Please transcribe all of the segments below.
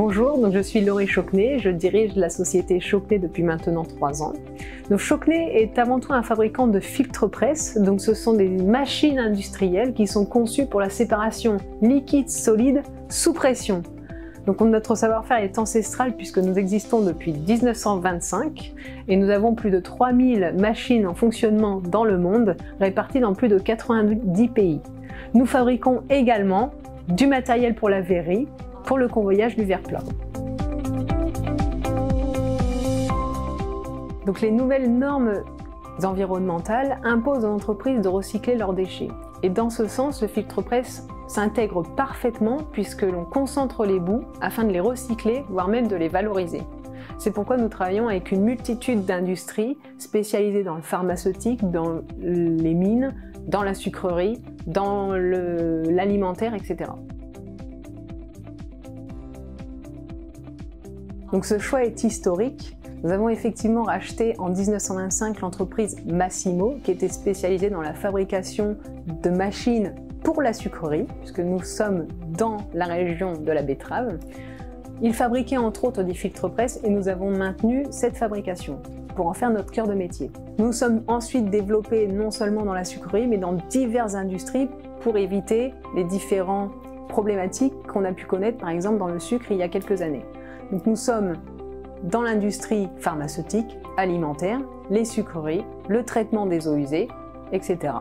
Bonjour, donc je suis Laurie Chauquenet, je dirige la société Chauquenet depuis maintenant 3 ans. Donc Chauquenet est avant tout un fabricant de filtres-presse, donc ce sont des machines industrielles qui sont conçues pour la séparation liquide-solide sous pression. Donc notre savoir-faire est ancestral puisque nous existons depuis 1925 et nous avons plus de 3000 machines en fonctionnement dans le monde, réparties dans plus de 90 pays. Nous fabriquons également du matériel pour la verrerie, pour le convoyage du verre plat. Donc les nouvelles normes environnementales imposent aux entreprises de recycler leurs déchets. Et dans ce sens, le filtre-presse s'intègre parfaitement puisque l'on concentre les bouts afin de les recycler, voire même de les valoriser. C'est pourquoi nous travaillons avec une multitude d'industries spécialisées dans le pharmaceutique, dans les mines, dans la sucrerie, dans l'alimentaire, etc. Donc ce choix est historique. Nous avons effectivement racheté en 1925 l'entreprise Massimo, qui était spécialisée dans la fabrication de machines pour la sucrerie, puisque nous sommes dans la région de la betterave. Il fabriquait entre autres des filtres-presse et nous avons maintenu cette fabrication pour en faire notre cœur de métier. Nous sommes ensuite développés non seulement dans la sucrerie, mais dans diverses industries pour éviter les différentes problématiques qu'on a pu connaître par exemple dans le sucre il y a quelques années. Donc nous sommes dans l'industrie pharmaceutique, alimentaire, les sucreries, le traitement des eaux usées, etc.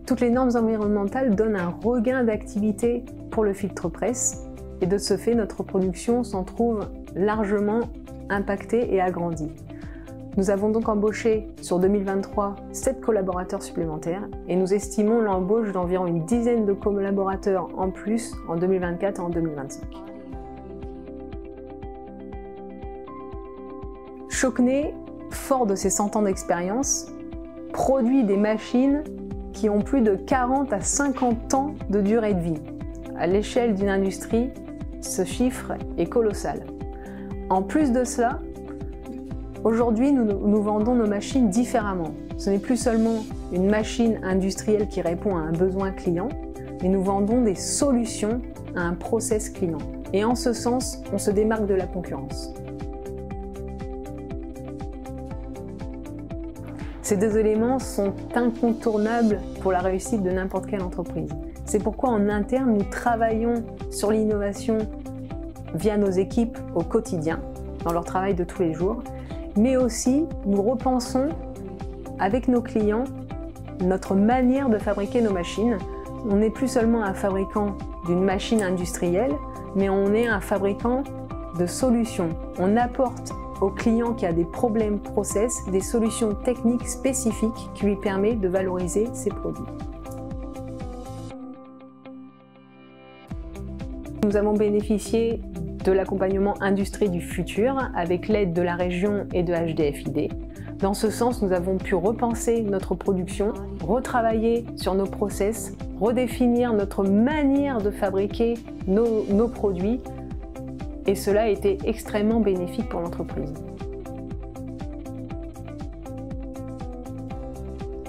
Toutes les normes environnementales donnent un regain d'activité pour le filtre-presse et de ce fait notre production s'en trouve largement impactée et agrandie. Nous avons donc embauché sur 2023 7 collaborateurs supplémentaires et nous estimons l'embauche d'environ une dizaine de collaborateurs en plus en 2024 et en 2025. Chauquenet, fort de ses 100 ans d'expérience, produit des machines qui ont plus de 40 à 50 ans de durée de vie. À l'échelle d'une industrie, ce chiffre est colossal. En plus de cela, aujourd'hui, nous vendons nos machines différemment. Ce n'est plus seulement une machine industrielle qui répond à un besoin client, mais nous vendons des solutions à un process client. Et en ce sens, on se démarque de la concurrence. Ces deux éléments sont incontournables pour la réussite de n'importe quelle entreprise. C'est pourquoi en interne, nous travaillons sur l'innovation via nos équipes au quotidien, dans leur travail de tous les jours. Mais aussi, nous repensons avec nos clients notre manière de fabriquer nos machines. On n'est plus seulement un fabricant d'une machine industrielle, mais on est un fabricant de solutions. On apporte au client qui a des problèmes process des solutions techniques spécifiques qui lui permettent de valoriser ses produits. Nous avons bénéficié de l'accompagnement Industrie du futur avec l'aide de la région et de HDFiD. Dans ce sens, nous avons pu repenser notre production, retravailler sur nos process, redéfinir notre manière de fabriquer nos produits et cela a été extrêmement bénéfique pour l'entreprise.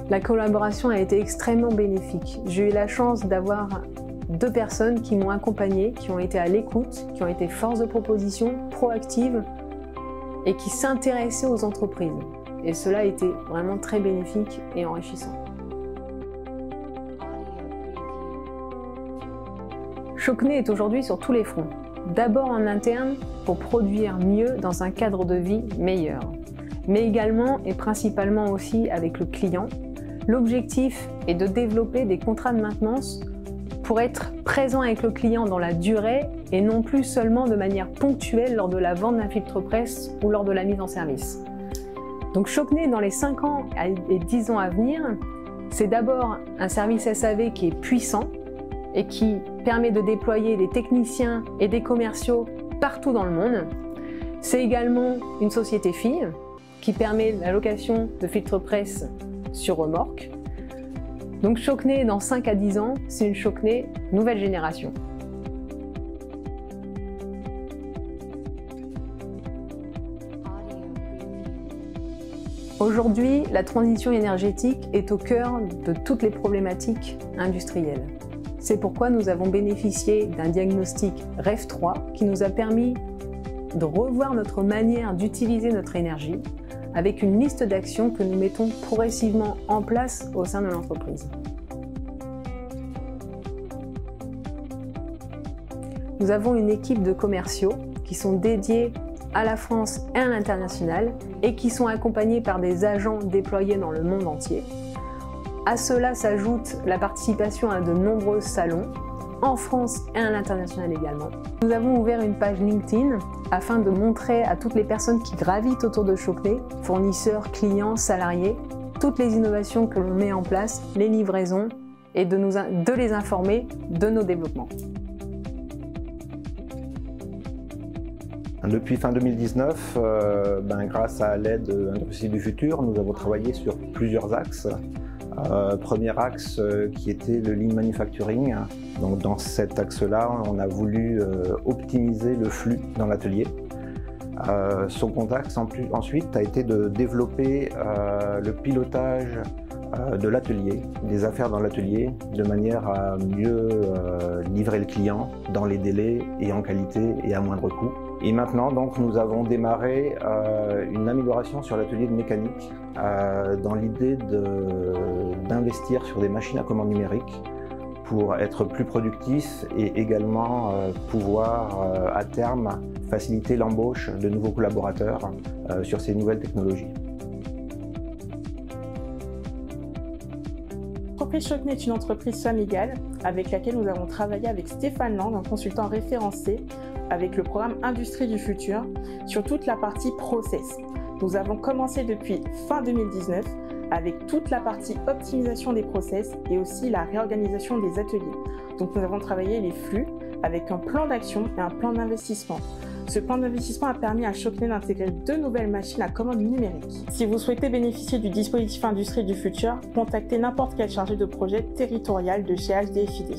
La collaboration a été extrêmement bénéfique. J'ai eu la chance d'avoir 2 personnes qui m'ont accompagnée, qui ont été à l'écoute, qui ont été force de proposition, proactives et qui s'intéressaient aux entreprises. Et cela a été vraiment très bénéfique et enrichissant. Chauquenet est aujourd'hui sur tous les fronts. D'abord en interne pour produire mieux dans un cadre de vie meilleur, mais également et principalement aussi avec le client. L'objectif est de développer des contrats de maintenance pour être présent avec le client dans la durée et non plus seulement de manière ponctuelle lors de la vente d'un filtre-presse ou lors de la mise en service. Donc Chauquenet, dans les 5 ans et 10 ans à venir, c'est d'abord un service SAV qui est puissant et qui permet de déployer des techniciens et des commerciaux partout dans le monde. C'est également une société fille qui permet la location de filtre-presse sur remorque. Donc Chauquenet, dans 5 à 10 ans, c'est une Chauquenet nouvelle génération. Aujourd'hui, la transition énergétique est au cœur de toutes les problématiques industrielles. C'est pourquoi nous avons bénéficié d'un diagnostic REF3 qui nous a permis de revoir notre manière d'utiliser notre énergie avec une liste d'actions que nous mettons progressivement en place au sein de l'entreprise. Nous avons une équipe de commerciaux qui sont dédiés à la France et à l'international et qui sont accompagnés par des agents déployés dans le monde entier. À cela s'ajoute la participation à de nombreux salons, en France et à l'international également. Nous avons ouvert une page LinkedIn afin de montrer à toutes les personnes qui gravitent autour de Chocnay, fournisseurs, clients, salariés, toutes les innovations que l'on met en place, les livraisons et de les informer de nos développements. Depuis fin 2019, grâce à l'aide Industrie du futur, nous avons travaillé sur plusieurs axes. Premier axe qui était le Lean Manufacturing. Donc dans cet axe-là, on a voulu optimiser le flux dans l'atelier. Second axe ensuite a été de développer le pilotage de l'atelier, des affaires dans l'atelier, de manière à mieux livrer le client dans les délais et en qualité et à moindre coût. Et maintenant, donc, nous avons démarré une amélioration sur l'atelier de mécanique dans l'idée d'investir sur des machines à commande numérique pour être plus productif et également pouvoir à terme faciliter l'embauche de nouveaux collaborateurs sur ces nouvelles technologies. L'entreprise Chocnay est une entreprise familiale avec laquelle nous avons travaillé avec Stéphane Lang, un consultant référencé avec le programme Industrie du futur sur toute la partie process. Nous avons commencé depuis fin 2019 avec toute la partie optimisation des process et aussi la réorganisation des ateliers. Donc nous avons travaillé les flux avec un plan d'action et un plan d'investissement. Ce plan d'investissement a permis à Chocnay d'intégrer 2 nouvelles machines à commande numérique. Si vous souhaitez bénéficier du dispositif Industrie du futur, contactez n'importe quel chargé de projet territorial de chez HDFiD.